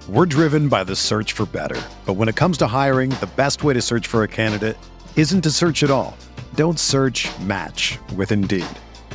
We're driven by the search for better. But when it comes to hiring, the best way to search for a candidate isn't to search at all. Don't search, match with Indeed.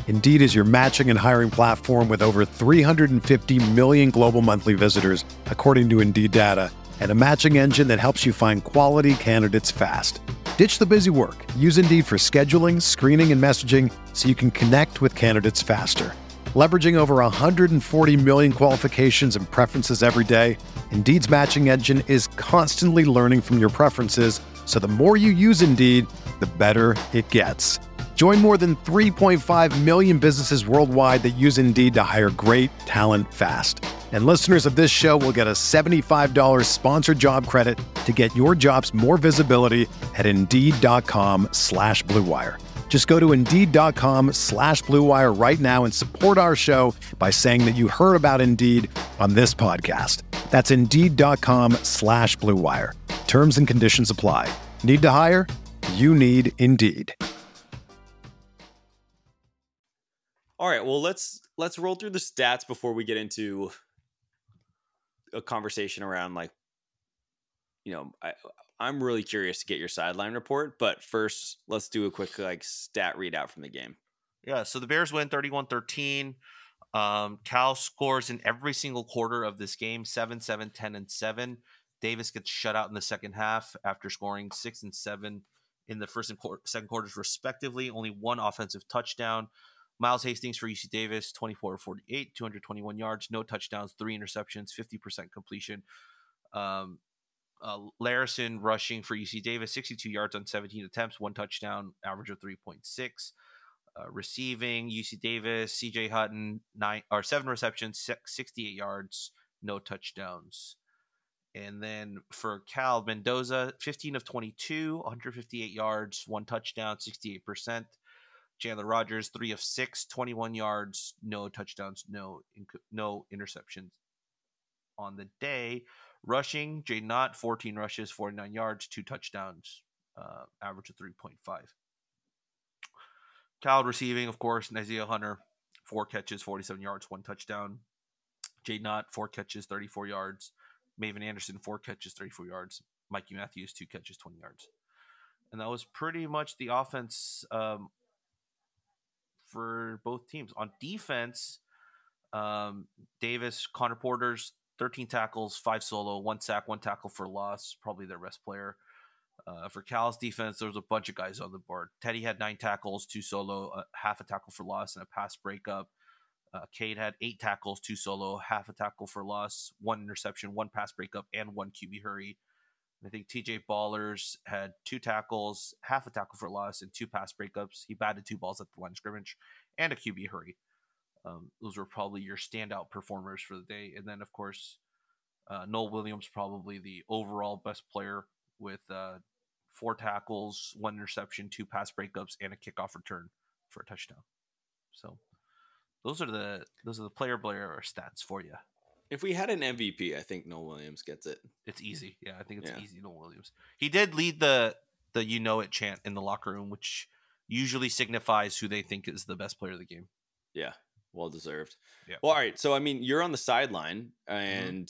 Indeed is your matching and hiring platform with over 350 million global monthly visitors, according to Indeed data, and a matching engine that helps you find quality candidates fast. Ditch the busy work. Use Indeed for scheduling, screening, and messaging so you can connect with candidates faster. Leveraging over 140 million qualifications and preferences every day, Indeed's matching engine is constantly learning from your preferences, so the more you use Indeed, the better it gets. Join more than 3.5 million businesses worldwide that use Indeed to hire great talent fast. And listeners of this show will get a $75 sponsored job credit to get your jobs more visibility at Indeed.com/Blue Wire. Just go to Indeed.com/Blue Wire right now and support our show by saying that you heard about Indeed on this podcast. That's Indeed.com/Blue Wire. Terms and conditions apply. Need to hire? You need Indeed. All right, well, let's roll through the stats before we get into a conversation around, like, you know, I'm really curious to get your sideline report, but first let's do a quick stat readout from the game. Yeah, so the Bears win 31-13. Cal scores in every single quarter of this game, 7, 7, 10, and 7. Davis gets shut out in the second half after scoring 6 and 7 in the first and second quarters, respectively. Only one offensive touchdown. Miles Hastings for UC Davis, 24-48, 221 yards, no touchdowns, 3 interceptions, 50% completion. Larison rushing for UC Davis, 62 yards on 17 attempts, 1 touchdown, average of 3.6. Receiving, UC Davis, CJ Hutton, 7 receptions, 68 yards, no touchdowns. And then for Cal, Mendoza, 15 of 22, 158 yards, 1 touchdown, 68%. Chandler Rogers, 3 of 6, 21 yards, no touchdowns, no interceptions on the day. Rushing, Jay Knott, 14 rushes, 49 yards, 2 touchdowns, average of 3.5. Cal receiving, of course, Isaiah Hunter, 4 catches, 47 yards, 1 touchdown. Jay Knott, 4 catches, 34 yards. Maven Anderson, 4 catches, 34 yards. Mikey Matthews, 2 catches, 20 yards. And that was pretty much the offense for both teams. On defense, Davis, Connor Porter's 13 tackles, 5 solo, 1 sack, 1 tackle for loss, probably their best player. For Cal's defense, there was a bunch of guys on the board. Teddy had 9 tackles, 2 solo, half a tackle for loss, and a pass breakup. Cade had 8 tackles, 2 solo, half a tackle for loss, 1 interception, 1 pass breakup, and 1 QB hurry. And I think TJ Ballers had 2 tackles, half a tackle for loss, and 2 pass breakups. He batted 2 balls at the line of scrimmage and a QB hurry. Those were probably your standout performers for the day. And then, of course, Noel Williams, probably the overall best player with 4 tackles, 1 interception, 2 pass breakups, and a kickoff return for a touchdown. So those are the player stats for you. If we had an MVP, I think Noel Williams gets it. It's easy. Yeah, I think it's easy, Noel Williams. He did lead the "you know it" chant in the locker room, which usually signifies who they think is the best player of the game. Yeah, well deserved. Yeah. Well, all right. So, I mean, you're on the sideline and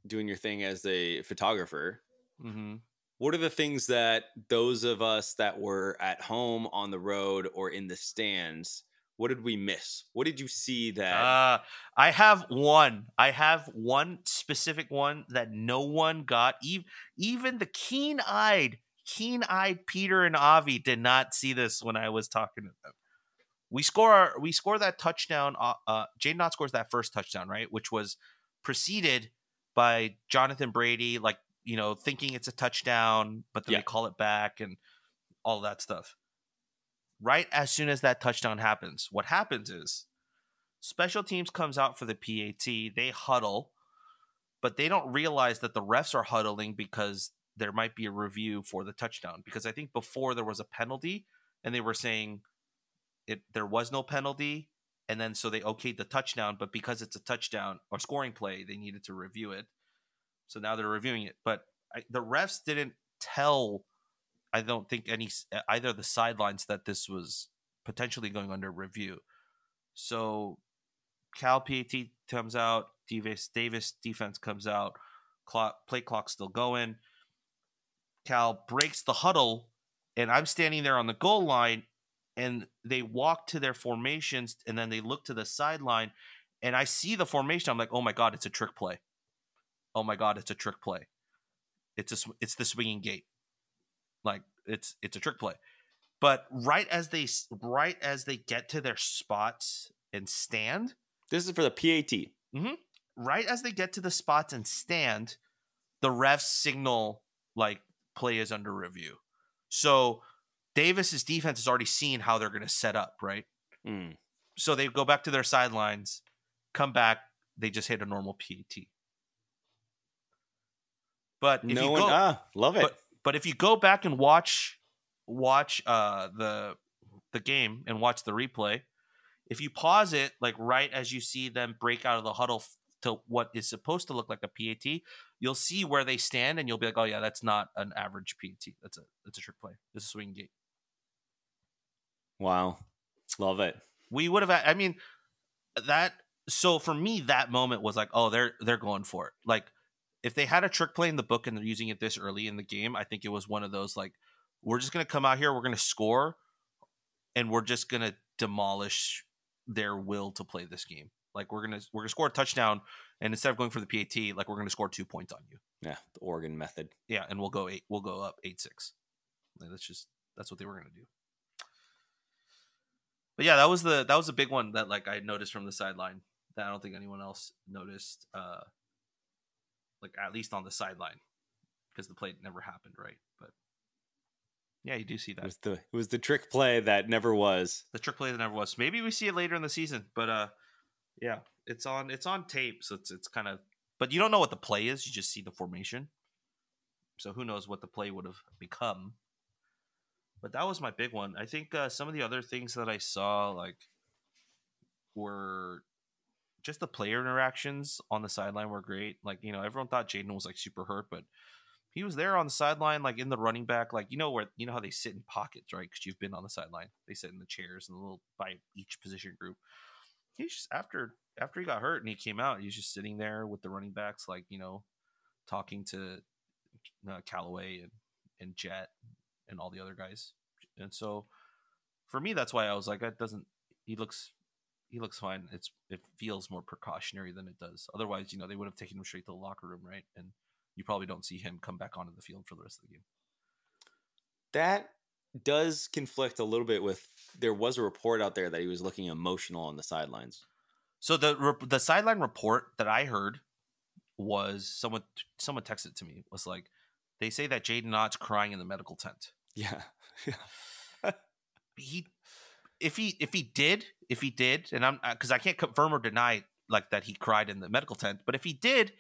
doing your thing as a photographer. Mm-hmm. What are the things that those of us that were at home, on the road, or in the stands, what did we miss? What did you see that? I have one. I have one specific one that no one got. Even the keen-eyed Peter and Avi did not see this when I was talking to them. We score that touchdown. Jay Knott scores that first touchdown, right? Which was preceded by Jonathan Brady, thinking it's a touchdown, but then they call it back and all that stuff. Right as soon as that touchdown happens, what happens is special teams comes out for the PAT. They huddle, but they don't realize that the refs are huddling because there might be a review for the touchdown. Because I think before there was a penalty and they were saying there was no penalty. And then so they okayed the touchdown, but because it's a touchdown or scoring play, they needed to review it. So now they're reviewing it. But the refs didn't tell, I don't think, either of the sidelines that this was potentially going under review. So Cal PAT comes out, Davis defense comes out. play clock still going. Cal breaks the huddle, and I'm standing there on the goal line, and they walk to their formations, and then they look to the sideline, and I see the formation. I'm like, oh my God, it's a trick play. Oh my God, it's a trick play. It's the swinging gate. Like it's a trick play. But right as they get to their spots and stand, this is for the PAT. Mm-hmm, right as they get to the spots and stand, the refs signal like play is under review. So Davis's defense has already seen how they're going to set up, right? So they go back to their sidelines, come back, they just hit a normal PAT. But if love it. But if you go back and watch the game and watch the replay, if you pause it like right as you see them break out of the huddle to what is supposed to look like a PAT, you'll see where they stand, and you'll be like, oh yeah, that's not an average PAT. That's a trick play. This is a swing gate. Wow, love it. We would have. I mean, that. So for me, that moment was like, oh, they're going for it. Like, if they had a trick play in the book and they're using it this early in the game, I think it was one of those like, we're just gonna come out here, we're gonna score, and we're just gonna demolish their will to play this game. Like we're gonna score a touchdown, and instead of going for the PAT, like we're gonna score 2 points on you. Yeah, the Oregon method. Yeah, and we'll go up 8-6. Like that's what they were gonna do. But yeah, that was the big one that like I noticed from the sideline that I don't think anyone else noticed. Like at least on the sideline, because the play never happened, right? But yeah, you do see that. It was the trick play that never was. The trick play that never was. Maybe we see it later in the season, but yeah, it's on tape, so it's kind of. But you don't know what the play is; you just see the formation. So who knows what the play would have become? But that was my big one. I think some of the other things that I saw like were just the player interactions on the sideline were great. Like, you know, everyone thought Jaden was like super hurt, but he was there on the sideline, like in the running back, like, you know how they sit in pockets, right? Because you've been on the sideline. They sit in the chairs and a little by each position group. He's just after he got hurt and he came out, he's just sitting there with the running backs, like, you know, talking to Callaway and Jet and all the other guys. And so for me, that's why I was like, he looks fine. It feels more precautionary than it does. Otherwise, you know, they would have taken him straight to the locker room, right? And you probably don't see him come back onto the field for the rest of the game. That does conflict a little bit with, there was a report out there that he was looking emotional on the sidelines. So the sideline report that I heard was someone texted to me, was like, they say that Jaden Ott's crying in the medical tent. Yeah. If he did, and I'm because I can't confirm or deny like that he cried in the medical tent, but if he did,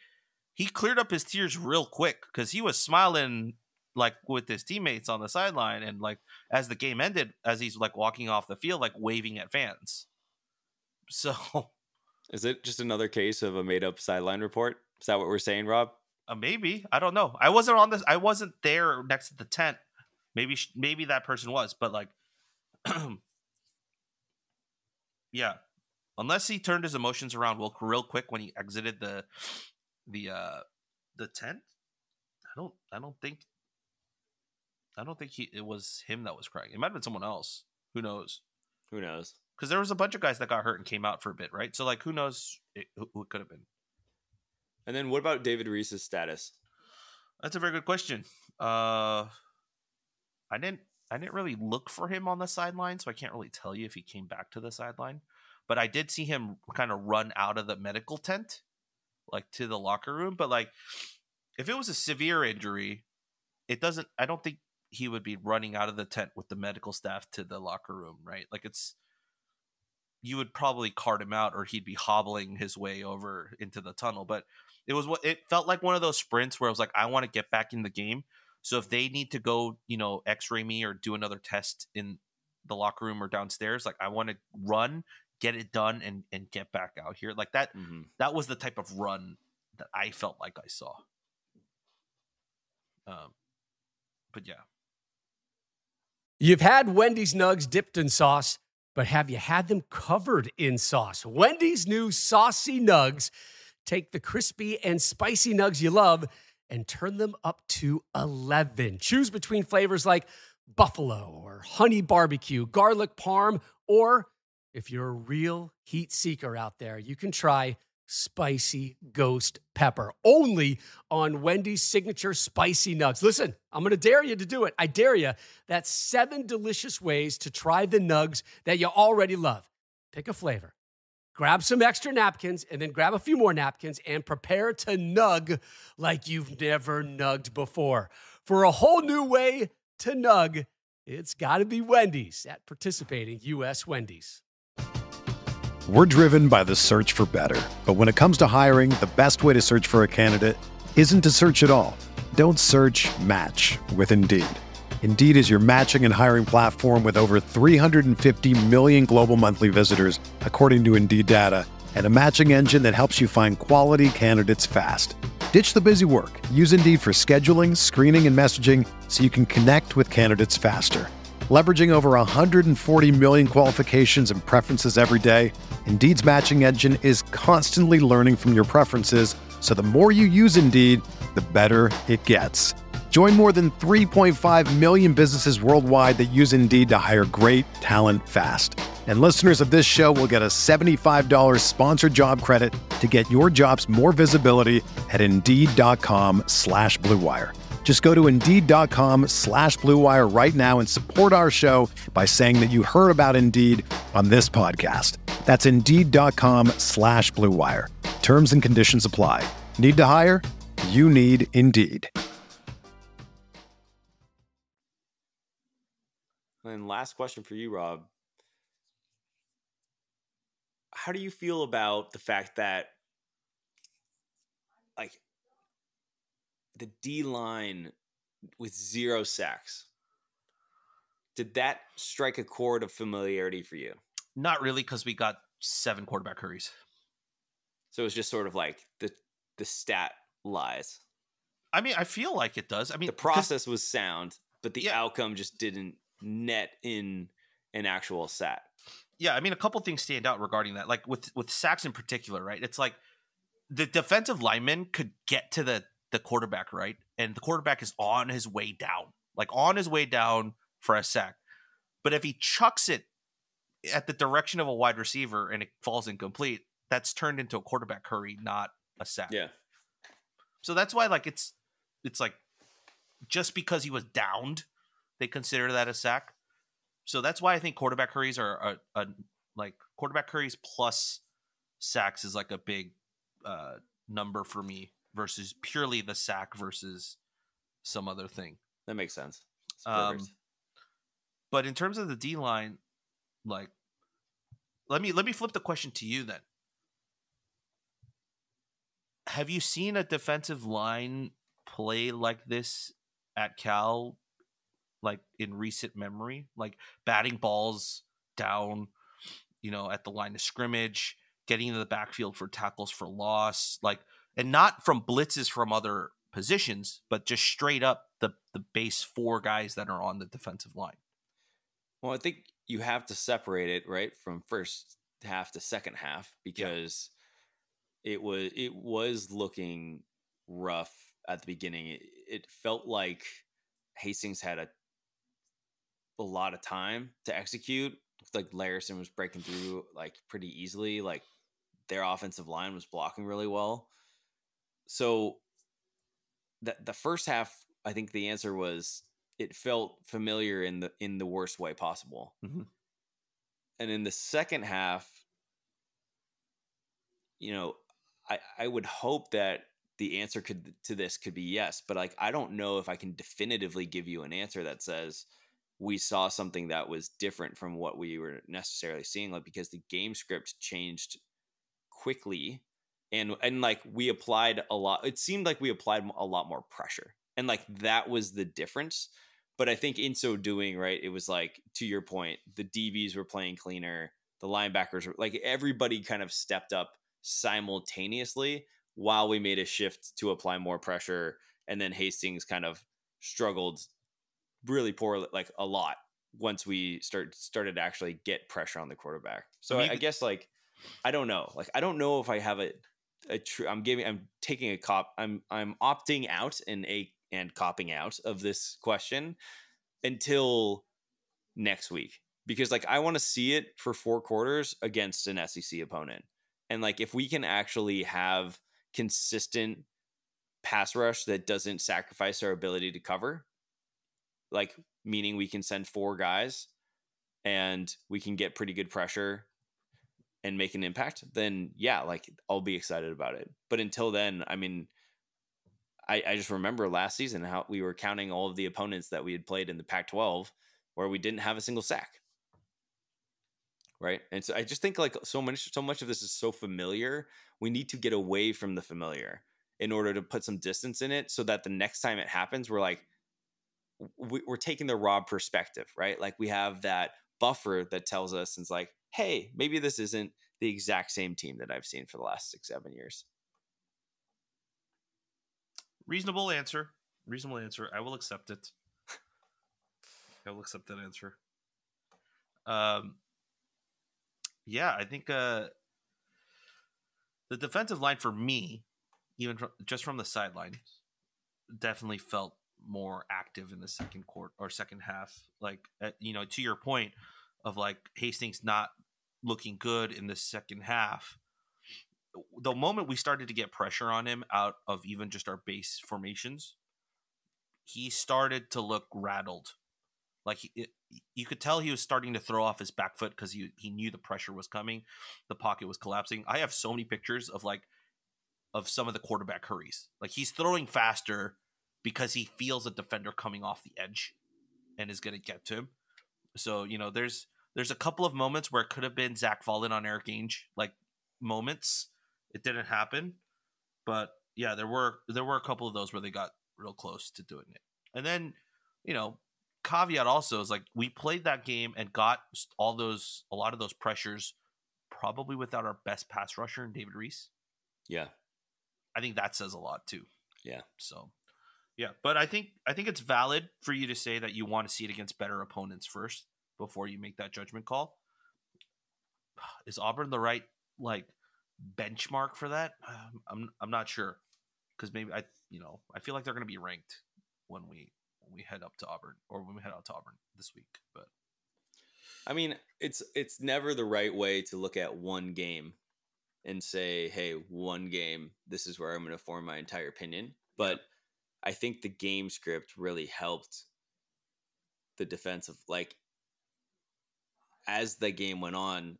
he cleared up his tears real quick because he was smiling like with his teammates on the sideline, and like as the game ended, as he's like walking off the field, like waving at fans. So, is it just another case of a made up sideline report? Is that what we're saying, Rob? Maybe. I don't know. I wasn't there next to the tent. Maybe that person was, but like. Yeah, unless he turned his emotions around real quick when he exited the tent. I don't think it was him that was crying. It might have been someone else. Who knows? Because there was a bunch of guys that got hurt and came out for a bit, right? So like, who knows who it could have been. And then what about David Reese's status? That's a very good question. I didn't really look for him on the sideline, so I can't really tell you if he came back to the sideline. But I did see him kind of run out of the medical tent, like to the locker room. But like, if it was a severe injury, I don't think he would be running out of the tent with the medical staff to the locker room, right? Like you would probably cart him out, or he'd be hobbling his way over into the tunnel. But it felt like one of those sprints where I was like, I want to get back in the game. So if they need to go, you know, x-ray me or do another test in the locker room or downstairs, like I want to run, get it done, and get back out here. Like that, That was the type of run that I felt like I saw. But yeah. You've had Wendy's nugs dipped in sauce, but have you had them covered in sauce? Wendy's new saucy nugs Take the crispy and spicy nugs you love and turn them up to 11. Choose between flavors like buffalo or honey barbecue, garlic parm, or if you're a real heat seeker out there, you can try spicy ghost pepper, only on Wendy's signature spicy nugs. Listen, I'm going to dare you to do it. I dare you. That's 7 delicious ways to try the nugs that you already love. Pick a flavor. Grab some extra napkins and then grab a few more napkins and prepare to nug like you've never nugged before. For a whole new way to nug, it's got to be Wendy's at participating U.S. Wendy's. We're driven by the search for better. But when it comes to hiring, the best way to search for a candidate isn't to search at all. Don't search, match with Indeed. Indeed is your matching and hiring platform with over 350 million global monthly visitors, according to Indeed data, and a matching engine that helps you find quality candidates fast. Ditch the busy work. Use Indeed for scheduling, screening, and messaging so you can connect with candidates faster. Leveraging over 140 million qualifications and preferences every day, Indeed's matching engine is constantly learning from your preferences, so the more you use Indeed, the better it gets. Join more than 3.5 million businesses worldwide that use Indeed to hire great talent fast. And listeners of this show will get a $75 sponsored job credit to get your jobs more visibility at Indeed.com/Blue Wire. Just go to Indeed.com/Blue Wire right now and support our show by saying that you heard about Indeed on this podcast. That's Indeed.com/Blue Wire. Terms and conditions apply. Need to hire? You need Indeed. And last question for you, Rob. How do you feel about the fact that, like, the D line with 0 sacks, did that strike a chord of familiarity for you? Not really, because we got 7 quarterback hurries. So it was just sort of like the stat lies. I mean, I feel like it does. I mean, the process was sound, but the outcome just didn't net in an actual sack. Yeah, I mean, a couple things stand out regarding that. Like with sacks in particular, right? It's like the defensive lineman could get to the quarterback, right? And the quarterback is on his way down, for a sack. But if he chucks it at the direction of a wide receiver and it falls incomplete, that's turned into a quarterback hurry, not a sack. Yeah. So that's why, like, it's like just because he was downed, they consider that a sack. So that's why I think quarterback hurries are like quarterback hurries plus sacks is like a big number for me versus purely the sack versus some other thing. That makes sense. But in terms of the D line, like, let me flip the question to you then. Have you seen a defensive line play like this at Cal, like in recent memory? Like batting balls down, at the line of scrimmage, getting into the backfield for tackles for loss, like, and not from blitzes from other positions, but just straight up the base 4 guys that are on the defensive line. Well, I think you have to separate it, right, from first half to second half, because it was looking rough at the beginning. It felt like Hastings had a lot of time to execute. Like Larison was breaking through like pretty easily. Like their offensive line was blocking really well. So the first half, I think the answer was it felt familiar in the worst way possible. Mm-hmm. And in the second half, I would hope that the answer to this could be yes, but like I don't know if I can definitively give you an answer that says we saw something that was different from what we were necessarily seeing, like, because the game script changed quickly and like we applied a lot. It seemed like we applied a lot more pressure, and like that was the difference. But I think in so doing, right, it was like, to your point, the DBs were playing cleaner, the linebackers were like, everybody kind of stepped up simultaneously while we made a shift to apply more pressure. And then Hastings kind of struggled really poorly, like a lot, once we started to actually get pressure on the quarterback. So I guess, like, I don't know. Like, I don't know if I have I'm taking a cop. I'm opting out and copping out of this question until next week, because like I want to see it for 4 quarters against an SEC opponent. And like if we can actually have consistent pass rush that doesn't sacrifice our ability to cover, like meaning we can send 4 guys and we can get pretty good pressure and make an impact, then yeah, like I'll be excited about it. But until then, I mean, I just remember last season how we were counting all of the opponents that we had played in the Pac-12 where we didn't have a single sack. Right. And so I just think like so much of this is so familiar. We need to get away from the familiar in order to put some distance in it so that the next time it happens, we're like, we're taking the raw perspective, right? Like we have that buffer that tells us, it's like, hey, maybe this isn't the exact same team that I've seen for the last 6-7 years. Reasonable answer. I will accept it. I will accept that answer. Yeah, I think the defensive line for me, even just from the sideline, definitely felt more active in the second quarter or second half. Like, to your point of like Hastings not looking good in the second half, the moment we started to get pressure on him out of even just our base formations, he started to look rattled. Like you could tell he was starting to throw off his back foot because he knew the pressure was coming. The pocket was collapsing. I have so many pictures of some of the quarterback hurries. Like he's throwing faster because he feels a defender coming off the edge and is going to get to him. So, there's a couple of moments where it could have been Zach falling on Eric Ainge, like moments. It didn't happen. But yeah, there were a couple of those where they got real close to doing it. And then, caveat also is like we played that game and got a lot of those pressures probably without our best pass rusher in David Reese. Yeah. I think that says a lot too. Yeah. So yeah, but I think it's valid for you to say that you want to see it against better opponents first before you make that judgment call. Is Auburn the right like benchmark for that? I'm not sure, because maybe I feel like they're going to be ranked when we head up to Auburn, or when we head out to Auburn this week. But I mean, it's never the right way to look at one game and say, hey, one game, this is where I'm going to form my entire opinion. But I think the game script really helped the defensive. Like, as the game went on,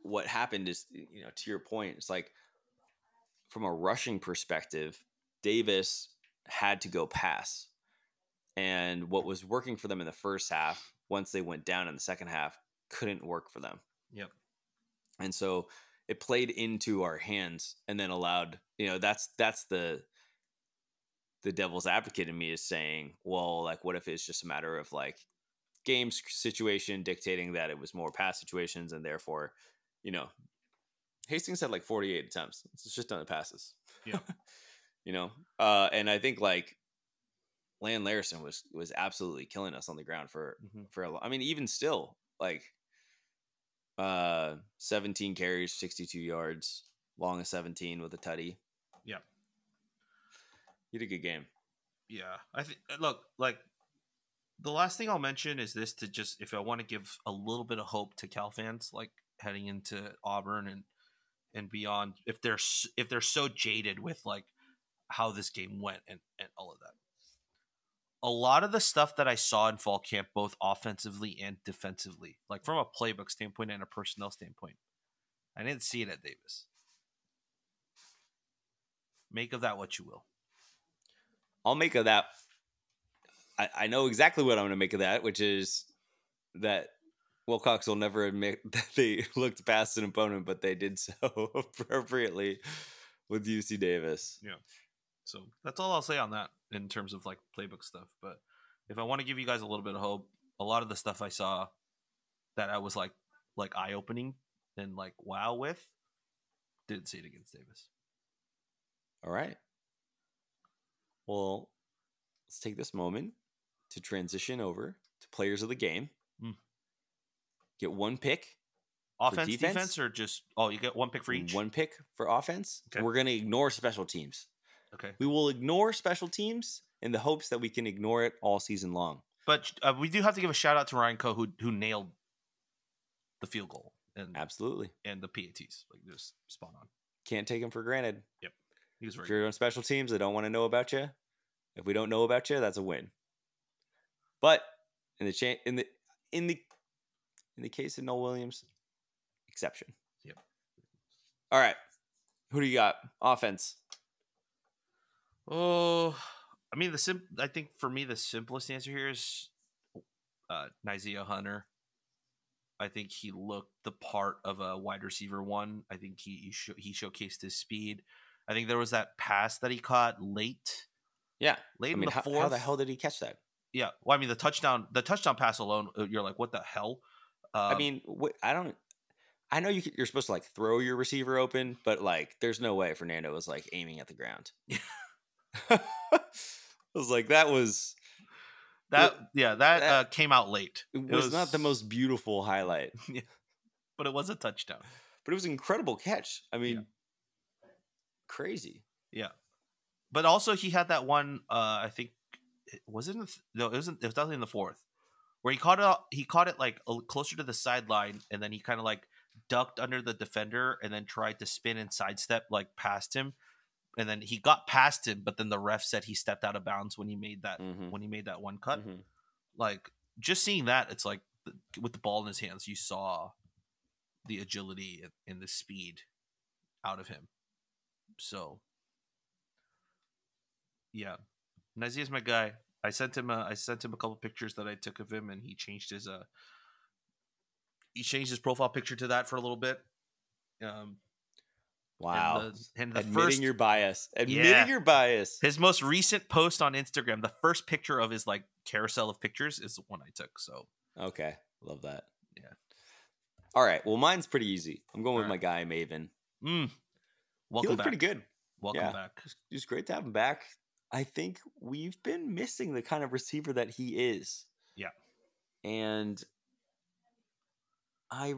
what happened is, to your point, it's like from a rushing perspective, Davis had to go pass. And what was working for them in the first half, once they went down in the second half, couldn't work for them. Yep. And so it played into our hands and then allowed, that's the devil's advocate in me is saying, well, like, what if it's just a matter of like game situation dictating that it was more pass situations, and therefore, Hastings had like 48 attempts. It's just done the passes. Yeah. And I think like Lan Larison was absolutely killing us on the ground for a long. I mean, even still, like 17 carries, 62 yards, long of 17 with a tutty. Yeah. He had a good game. Yeah. I think, look, like the last thing I'll mention is this, to just, if I want to give a little bit of hope to Cal fans, like heading into Auburn and beyond, if they're so jaded with like how this game went and all of that. A lot of the stuff that I saw in fall camp, both offensively and defensively, like from a playbook standpoint and a personnel standpoint, I didn't see it at Davis. Make of that what you will. I'll make of that. I know exactly what I'm going to make of that, which is that Wilcox will never admit that they looked past an opponent, but they did so appropriately with UC Davis. Yeah. So that's all I'll say on that in terms of like playbook stuff. But if I want to give you guys a little bit of hope, a lot of the stuff I saw that I was like eye opening and like wow with, didn't see it against Davis. All right. Well, let's take this moment to transition over to players of the game. Get one pick Offense, defense, or just you get one pick for each? One pick for offense. Okay. We're going to ignore special teams. Okay. We will ignore special teams in the hopes that we can ignore it all season long. But we do have to give a shout out to Ryan Coe who nailed the field goal and Absolutely. and the PATs. Like just spot on. Can't take him for granted. Yep. He was very If you're on special teams, they don't want to know about you. If we don't know about you, that's a win. But in the case of Noel Williams, exception. Yep. All right. Who do you got? Offense. Oh, I mean I think for me the simplest answer here is Nizia Hunter. I think he looked the part of a wide receiver one. I think he showcased his speed. I think there was that pass that he caught late. Yeah. Late in the fourth. How the hell did he catch that? Yeah. Well, I mean the touchdown pass alone, you're like, what the hell? I mean, I know you're supposed to like throw your receiver open, but like, there's no way Fernando was like aiming at the ground. I was like, that came out late. It was not the most beautiful highlight, yeah, but it was a touchdown. But it was an incredible catch. I mean, crazy. Yeah, but also he had that one. I think it was in no, it was definitely in the fourth where he caught it. He caught it like closer to the sideline, and then he kind of like ducked under the defender, and then tried to spin and sidestep like past him. And then he got past him, but then the ref said he stepped out of bounds when he made that one cut. Mm-hmm. Like just seeing that, it's like with the ball in his hands, you saw the agility and the speed out of him. So yeah, Nazi is my guy. I sent him a couple pictures that I took of him, and he changed his profile picture to that for a little bit. Wow. And the Admitting your bias. Admitting your bias. His most recent post on Instagram, the first picture of his like carousel of pictures is the one I took. So okay. Love that. Yeah. All right. Well, mine's pretty easy. I'm going with my guy, Maven. Welcome he looked back. pretty good. Welcome back. It's great to have him back. I think we've been missing the kind of receiver that he is. Yeah. And I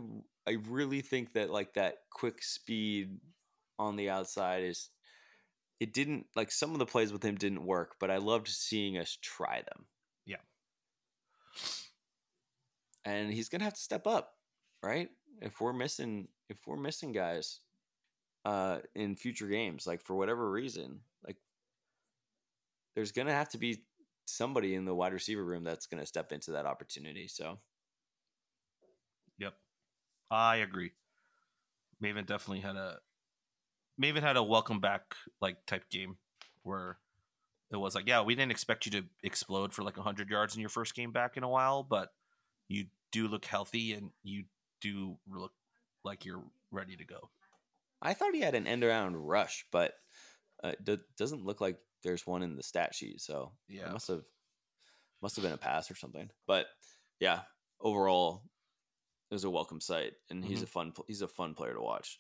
really think that like that quick speed on the outside it didn't like some of the plays with him didn't work, but I loved seeing us try them. Yeah. And he's going to have to step up, right? If we're missing guys in future games, like for whatever reason, like there's going to have to be somebody in the wide receiver room that's going to step into that opportunity. So. Yep. I agree. Maven definitely had a welcome back like type game where it was like, yeah, we didn't expect you to explode for like 100 yards in your first game back in a while, but you do look healthy and you do look like you're ready to go. I thought he had an end around rush, but doesn't look like there's one in the stat sheet. So yeah, it must have been a pass or something. But yeah, overall, it was a welcome sight, and he's a fun player to watch.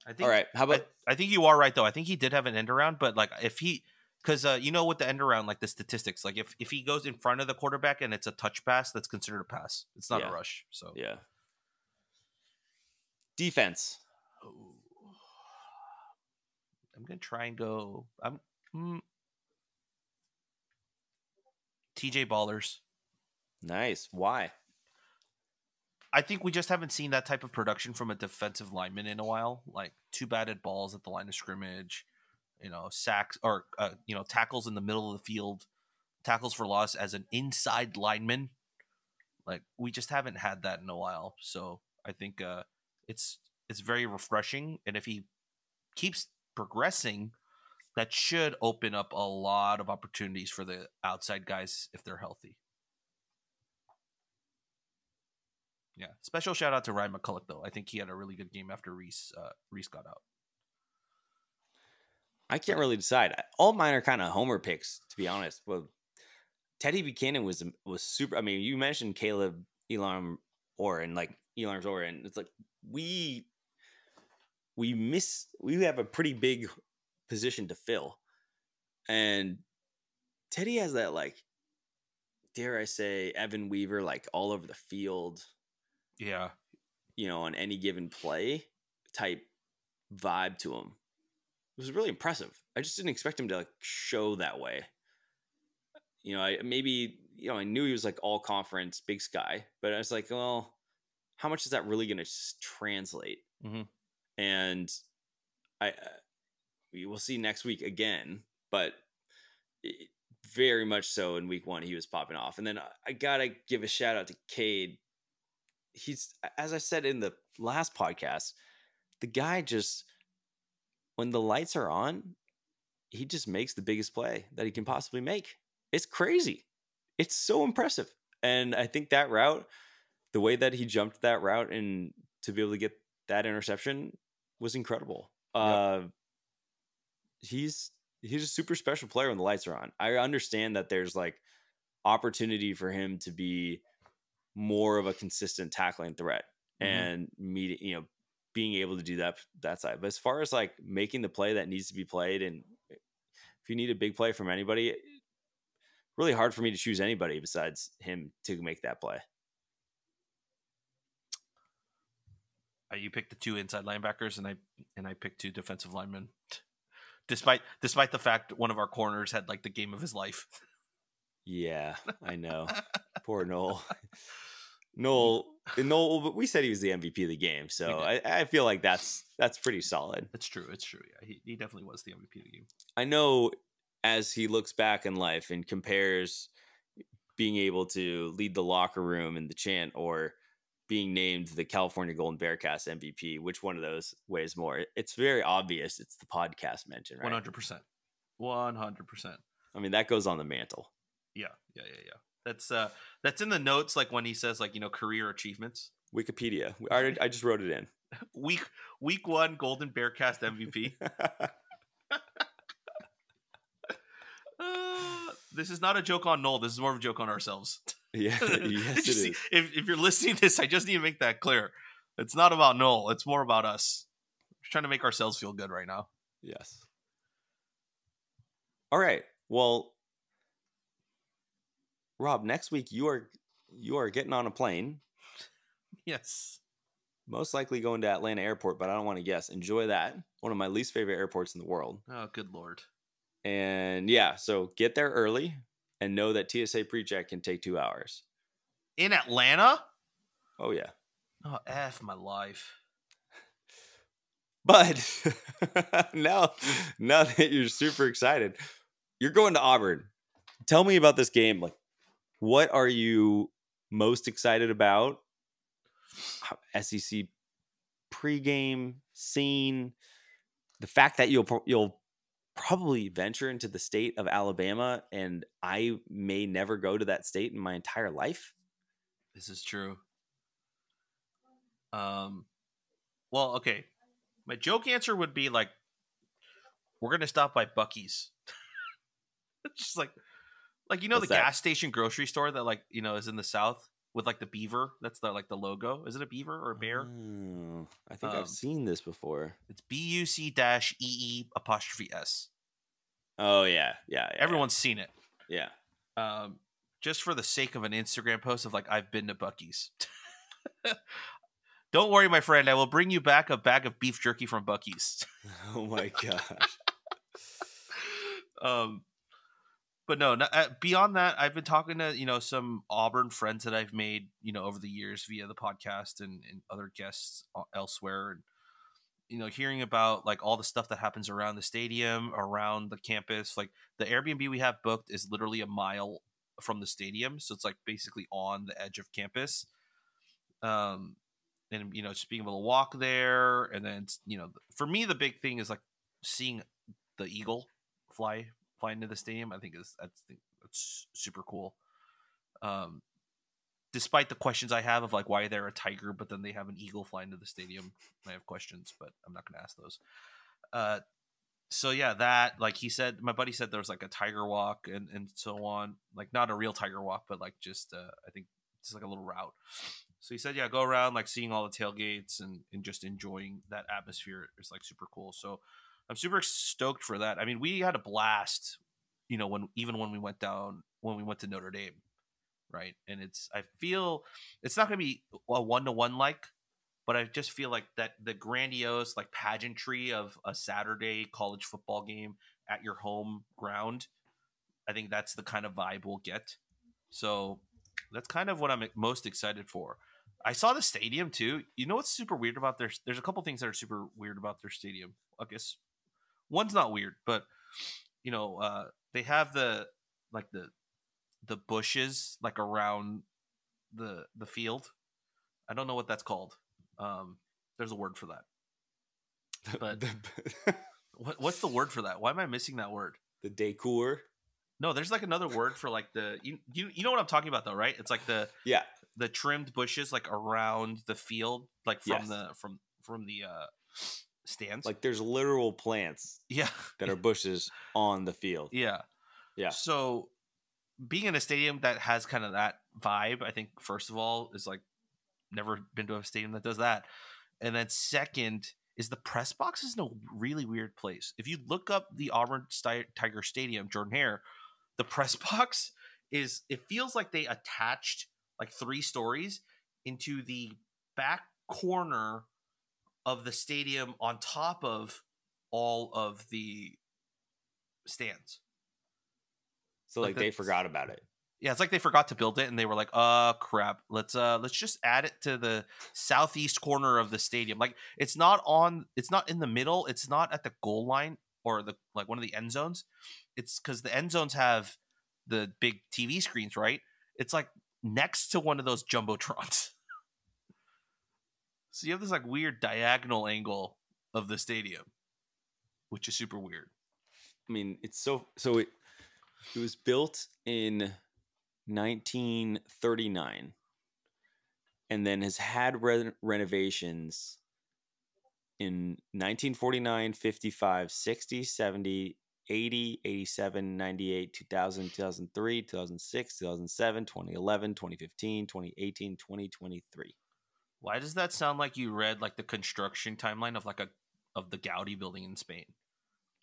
I think, all right, how about? I think you are right though. I think he did have an end around, but like if he, because you know with the end around, like the statistics, like if he goes in front of the quarterback and it's a touch pass, that's considered a pass. It's not a rush. So yeah. Defense. Oh. I'm gonna try and go. TJ Ballers. Nice. Why? I think we just haven't seen that type of production from a defensive lineman in a while. Like 2 batted balls at the line of scrimmage, sacks or tackles in the middle of the field, tackles for loss as an inside lineman. Like we just haven't had that in a while. So I think it's very refreshing, and if he keeps progressing, that should open up a lot of opportunities for the outside guys if they're healthy. Yeah. Special shout out to Ryan McCulloch, though. I think he had a really good game after Reese got out. I can't really decide. All mine are kind of homer picks, to be honest. Well, Teddy Buchanan was super. I mean, you mentioned Caleb Elam Orr, like Elam's Orr, and it's like we have a pretty big position to fill, and Teddy has that, like, dare I say, Evan Weaver, like all over the field. Yeah, on any given play type vibe to him. It was really impressive. I just didn't expect him to like show that way. I knew he was like all conference Big Sky, but I was like, well, how much is that really going to translate? Mm-hmm. And we will see next week again, but very much so in week 1, he was popping off. And then I got to give a shout out to Cade. He's, as I said in the last podcast, the guy just, when the lights are on, he just makes the biggest play that he can possibly make. It's crazy. It's so impressive. And I think that route, the way that he jumped that route and to be able to get that interception was incredible. Yep. He's a super special player when the lights are on. I understand that there's like opportunity for him to be more of a consistent tackling threat and being able to do that side. But as far as like making the play that needs to be played, and if you need a big play from anybody, really hard for me to choose anybody besides him to make that play. You picked the 2 inside linebackers, and I picked 2 defensive linemen. Despite the fact one of our corners had like the game of his life. Yeah, I know. Poor Noel. Noel, but we said he was the MVP of the game, so I feel like that's pretty solid. It's true. Yeah, he definitely was the MVP of the game. I know as he looks back in life and compares being able to lead the locker room in the chant or being named the California Golden Bearcats MVP, which one of those weighs more? It's very obvious. It's the podcast mention, right? 100%. 100%. I mean, that goes on the mantle. Yeah. That's in the notes, like when he says like, career achievements. Wikipedia. I just wrote it in. Week 1 Golden Bearcats MVP. This is not a joke on Noel. This is more of a joke on ourselves. Yeah, yes, it is. If you're listening to this, I just need to make that clear. It's not about Noel. It's more about us. We're trying to make ourselves feel good right now. Yes. All right. Well, Rob, next week you are getting on a plane. Yes. Most likely going to Atlanta Airport, but I don't want to guess. Enjoy that. One of my least favorite airports in the world. Oh, good Lord. And yeah, so get there early and know that TSA pre-check can take 2 hours. In Atlanta? Oh, yeah. Oh, F my life. But now that you're super excited, you're going to Auburn. Tell me about this game. Like, what are you most excited about? SEC pregame scene. The fact that you'll probably venture into the state of Alabama, and I may never go to that state in my entire life. This is true. Well, okay. My joke answer would be like, we're gonna stop by Buc-ee's. It's just like What's the that? gas station grocery store that is in the South with like the beaver. That's the logo. Is it a beaver or a bear? I think I've seen this before. It's BUC-EE''S. Oh yeah. Everyone's seen it. Yeah. Just for the sake of an Instagram post of like, I've been to Buc-ee's. Don't worry, my friend. I will bring you back a bag of beef jerky from Buc-ee's. Oh my gosh. But no, beyond that, I've been talking to, some Auburn friends that I've made, over the years via the podcast and other guests elsewhere. And, hearing about like all the stuff that happens around the stadium, around the campus, like the Airbnb we have booked is literally a mile from the stadium. So it's like basically on the edge of campus. And, just being able to walk there. And then, for me, the big thing is like seeing the eagle fly into the stadium. I think that's super cool. Despite the questions I have of like why they're a tiger, but then they have an eagle fly into the stadium. I have questions, but I'm not going to ask those. So yeah, that, like he said, my buddy said there was like a tiger walk and so on, like not a real tiger walk, but like just, I think it's like a little route. So he said, yeah, go around like seeing all the tailgates and just enjoying that atmosphere is like super cool. So I'm super stoked for that. I mean, we had a blast, when we went to Notre Dame, right? And I feel it's not going to be a 1-to-1 like, but I just feel like that the grandiose like pageantry of a Saturday college football game at your home ground, I think that's the kind of vibe we'll get. So that's kind of what I'm most excited for. I saw the stadium too. You know what's super weird about there's a couple things that are super weird about their stadium. I guess one's not weird, but they have the bushes like around the field. I don't know what that's called. There's a word for that. But what's the word for that? Why am I missing that word? The decor. No, there's like another word for like you know what I'm talking about though, right? It's like the trimmed bushes like around the field, like from the stands. Like there's literal plants that are bushes on the field. Yeah. So being in a stadium that has kind of that vibe, I think first of all is like never been to a stadium that does that. And then second is the press box is in a really weird place. If you look up the Auburn Tiger Stadium, Jordan Hare, the press box it feels like they attached like 3 stories into the back corner of the stadium on top of all of the stands. So like they forgot about it. Yeah, it's like they forgot to build it and they were like, crap. Let's just add it to the southeast corner of the stadium. Like it's not in the middle, it's not at the goal line or the like one of the end zones. It's because the end zones have the big TV screens, right? It's like next to one of those jumbotrons. So you have this like weird diagonal angle of the stadium, which is super weird. I mean, it's so it was built in 1939 and then has had renovations in 1949, 55, 60, 70, 80, 87, 98, 2000, 2003, 2006, 2007, 2011, 2015, 2018, 2023. Why does that sound like you read like the construction timeline of of the Gaudi building in Spain?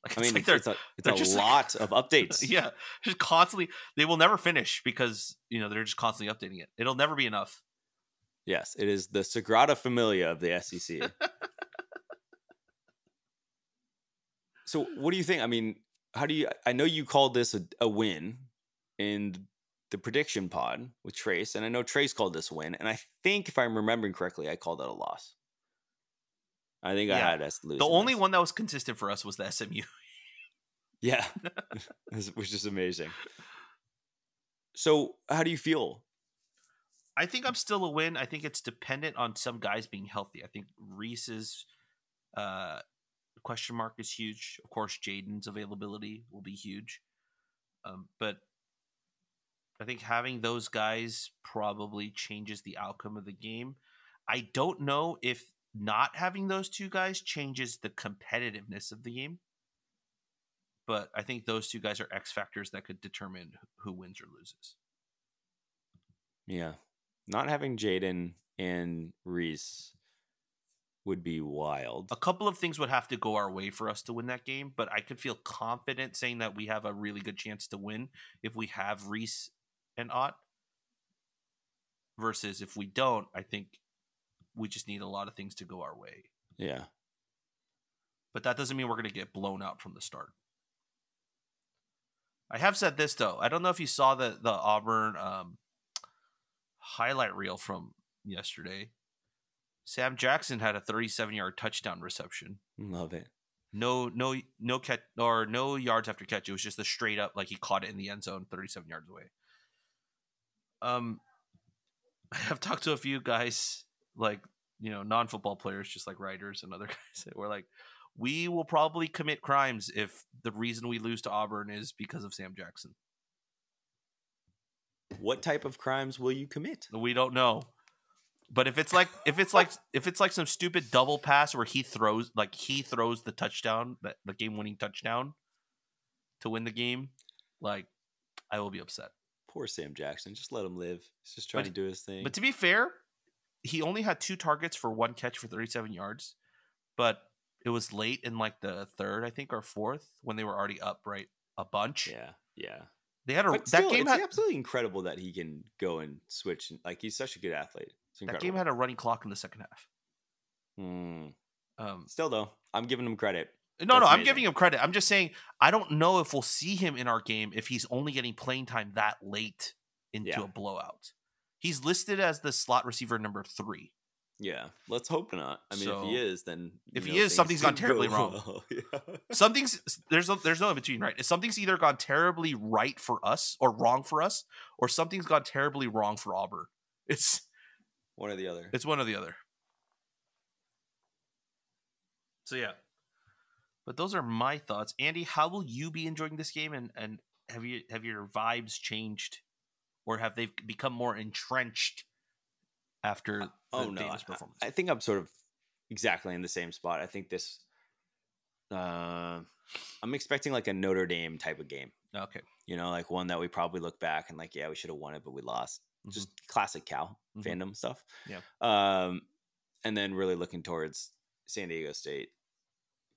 Like, I mean, it's a lot of updates. Yeah, just constantly. They will never finish because they're just constantly updating it. It'll never be enough. Yes, it is the Sagrada Familia of the SEC. So, what do you think? I mean, I know you called this a win in the prediction pod with Trace, and I know Trace called this a win, and I think if I'm remembering correctly, I called it a loss. I think I had us losing. The only one that was consistent for us was the SMU. Yeah, which is amazing. So, how do you feel? I think I'm still a win. I think it's dependent on some guys being healthy. I think Reese's question mark is huge. Of course, Jaden's availability will be huge. But I think having those guys probably changes the outcome of the game. I don't know if not having those 2 guys changes the competitiveness of the game. But I think those 2 guys are X factors that could determine who wins or loses. Yeah. Not having Jaden and Reese would be wild. A couple of things would have to go our way for us to win that game, but I could feel confident saying that we have a really good chance to win if we have Reese and Ott. Versus if we don't, I think we just need a lot of things to go our way. Yeah. But that doesn't mean we're going to get blown out from the start. I have said this, though. I don't know if you saw the Auburn highlight reel from yesterday. Sam Jackson had a 37-yard touchdown reception. Love it. No catch or no yards after catch. It was just a straight up, like he caught it in the end zone 37 yards away. I have talked to a few guys, like, non-football players, just like writers and other guys that were like, we will probably commit crimes if the reason we lose to Auburn is because of Sam Jackson. What type of crimes will you commit? We don't know. But if it's like some stupid double pass where he throws the touchdown, the game-winning touchdown to win the game, like, I will be upset. Poor Sam Jackson. Just let him live. He's just trying to do his thing. But to be fair, he only had 2 targets for 1 catch for 37 yards. But it was late in like the 3rd, I think, or 4th when they were already up, right? A bunch. Yeah. They had it's absolutely incredible that he can go and switch. Like, he's such a good athlete. That game had a running clock in the second half. Still, though, I'm giving him credit. No, That's I'm amazing. giving him credit. I'm just saying I don't know if we'll see him in our game if he's only getting playing time that late into a blowout. He's listed as the slot receiver number 3. Yeah, let's hope not. I mean, if he is, then if he is, something's gone terribly wrong. Yeah. Something's there's no in between, right? Something's either gone terribly right for us or wrong for us, or something's gone terribly wrong for Auburn. It's one or the other. It's one or the other. So yeah. But those are my thoughts. Andy, how will you be enjoying this game, and have your vibes changed, or have they become more entrenched after Davis performance? I think I'm sort of exactly in the same spot. I think this I'm expecting like a Notre Dame type of game. Okay. You know, like one that we probably look back and like, yeah, we should have won it, but we lost. Just classic Cal fandom stuff. Yeah. And then really looking towards San Diego State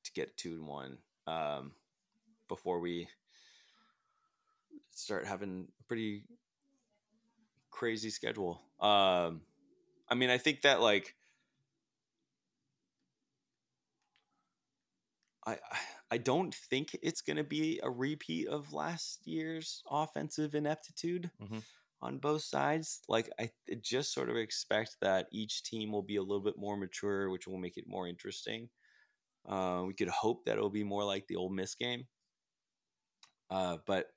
to get 2-1 before we start having a pretty crazy schedule. I mean, I think that like I don't think it's going to be a repeat of last year's offensive ineptitude on both sides. Like I just sort of expect that each team will be a little bit more mature, which will make it more interesting. We could hope that it'll be more like the Ole Miss game. But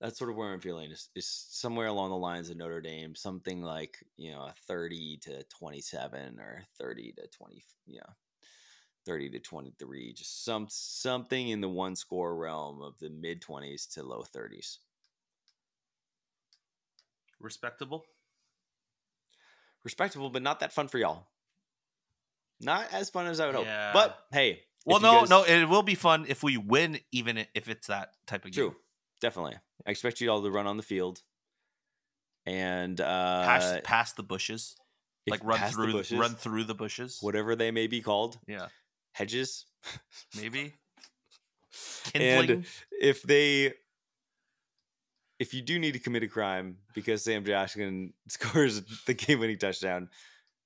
that's sort of where I'm feeling is somewhere along the lines of Notre Dame, something like, you know, a 30-27 or 30-20, 30-23, just something in the one score realm of the mid 20s to low 30s. Respectable, but not that fun for y'all. Not as fun as I would hope. But hey, well, no, it will be fun if we win, even if it's that type of game. True, definitely. I expect you all to run on the field and past the bushes, like run through the bushes, whatever they may be called. Yeah, hedges, maybe. And if you do need to commit a crime because Sam Jackson scores the game-winning touchdown,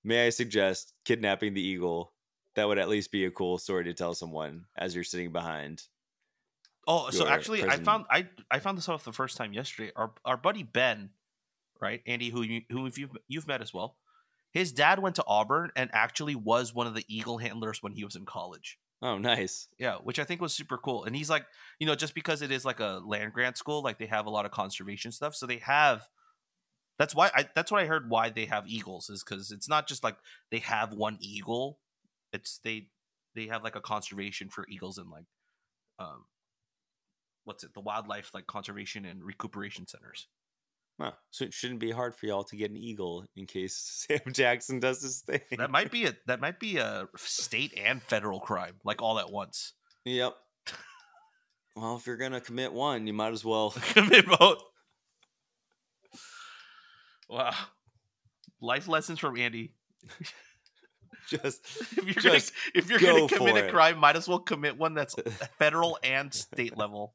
may I suggest kidnapping the eagle? That would at least be a cool story to tell someone as you're sitting behind. Oh, so actually, I found this out for the first time yesterday. Our buddy Ben, right, Andy, who you've met as well. His dad went to Auburn and actually was one of the eagle handlers when he was in college. Oh, nice. Yeah, which I think was super cool. And he's like, you know, just because it is like a land grant school, like they have a lot of conservation stuff. So they have. That's what I heard. Why they have eagles is because it's not just like they have one eagle. It's they have like a conservation for eagles and like, the wildlife like conservation and recuperation centers. Huh. So it shouldn't be hard for y'all to get an eagle in case Sam Jackson does his thing. That might be a state and federal crime, like all at once. Yep. Well, if you're gonna commit one, you might as well commit both. Wow. Life lessons from Andy. If you're gonna commit a crime, might as well commit one that's federal and state level.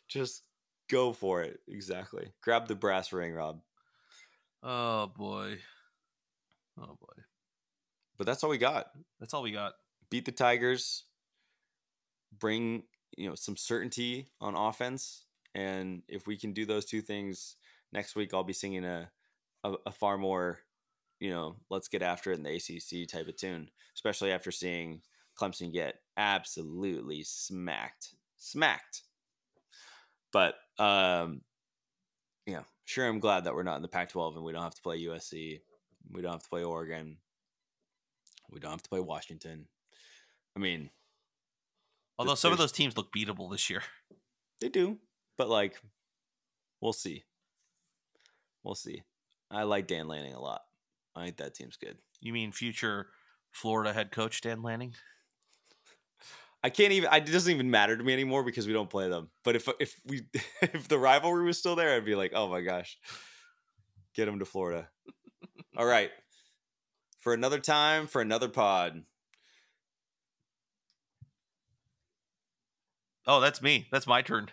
Just go for it. Exactly. Grab the brass ring, Rob. Oh boy. But that's all we got. Beat the Tigers. Bring, some certainty on offense. And if we can do those two things next week, I'll be singing a far more, let's get after it in the ACC type of tune, especially after seeing Clemson get absolutely smacked. But, sure, I'm glad that we're not in the Pac-12 and we don't have to play USC. We don't have to play Oregon. We don't have to play Washington. I mean, although some of those teams look beatable this year. They do, but we'll see. I like Dan Lanning a lot. I think that team's good. You mean future Florida head coach Dan Lanning? It doesn't even matter to me anymore because we don't play them. But if the rivalry was still there, I'd be like, oh my gosh, get them to Florida. All right. For another time, for another pod. Oh, that's me. That's my turn.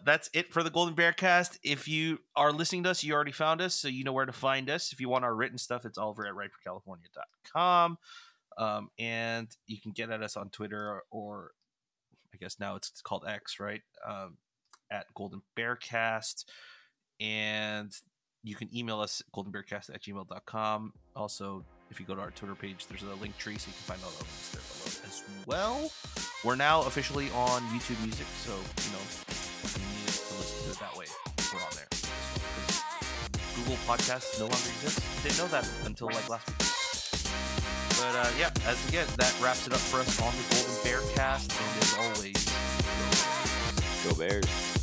That's it for the Golden Bear Cast. If you are listening to us, you already found us, so you know where to find us. If you want our written stuff, it's all over at writeforcalifornia.com. And you can get at us on Twitter, or I guess now it's called X, right? At Golden Bear Cast. And you can email us goldenbearcast@gmail.com. Also, if you go to our Twitter page, there's a link tree, so you can find all the links there below as well. We're now officially on YouTube Music, so if you need to listen to it that way, we're on there. Google Podcasts no longer exists. Didn't know that until like last week. But that wraps it up for us on the Golden Bear Cast. And as always, Go Bears.